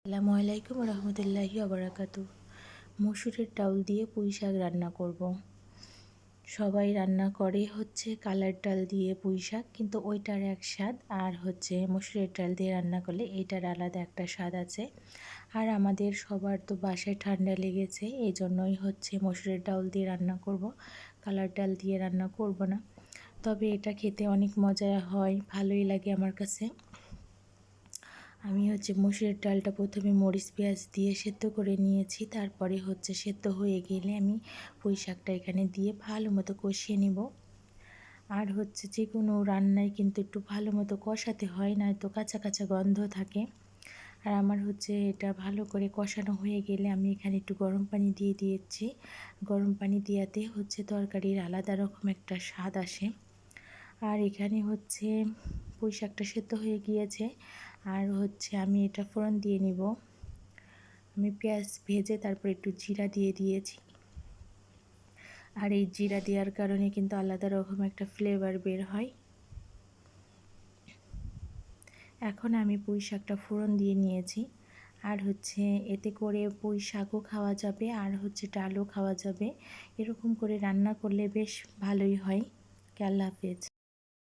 আসসালামু আলাইকুম রহমতুল্লাহি ওবরাকাতু। মসুরের ডাউল দিয়ে পুঁই শাক রান্না করব। সবাই রান্না করে হচ্ছে কালার ডাল দিয়ে পুঁই শাক, কিন্তু ওইটার এক স্বাদ, আর হচ্ছে মসুরের ডাল দিয়ে রান্না করলে এইটার আলাদা একটা স্বাদ আছে। আর আমাদের সবার তো বাসায় ঠান্ডা লেগেছে, এই জন্যই হচ্ছে মসুরের ডাউল দিয়ে রান্না করব, কালার ডাল দিয়ে রান্না করব না। তবে এটা খেতে অনেক মজা হয়, ভালোই লাগে আমার কাছে। আমি হচ্ছে মসুরের ডালটা প্রথমে মরিচ পেঁয়াজ দিয়ে সেদ্ধ করে নিয়েছি, তারপরে হচ্ছে সেদ্ধ হয়ে গেলে আমি পুঁই শাকটা এখানে দিয়ে ভালো মতো কষিয়ে নেব। আর হচ্ছে যে কোনো রান্নায় কিন্তু একটু ভালো মতো কষাতে হয়, নয়তো কাঁচা কাঁচা গন্ধ থাকে। আর আমার হচ্ছে এটা ভালো করে কষানো হয়ে গেলে আমি এখানে একটু গরম পানি দিয়ে দিয়েছি। গরম পানি দেওয়াতে হচ্ছে তরকারির আলাদা রকম একটা স্বাদ আসে। আর এখানে হচ্ছে পুঁই শাকটা সেদ্ধ হয়ে গিয়েছে, আর হচ্ছে আমি এটা ফোড়ন দিয়ে নিব। আমি পেঁয়াজ ভেজে তারপর একটু জিরা দিয়ে দিয়েছি, আর এই জিরা দেওয়ার কারণে কিন্তু আলাদা রকম একটা ফ্লেভার বের হয়। এখন আমি পুঁই শাকটা ফোড়ন দিয়ে নিয়েছি, আর হচ্ছে এতে করে পুঁই শাকও খাওয়া যাবে আর হচ্ছে ডালও খাওয়া যাবে। এরকম করে রান্না করলে বেশ ভালোই হয়। আল্লাহ হাফেজ।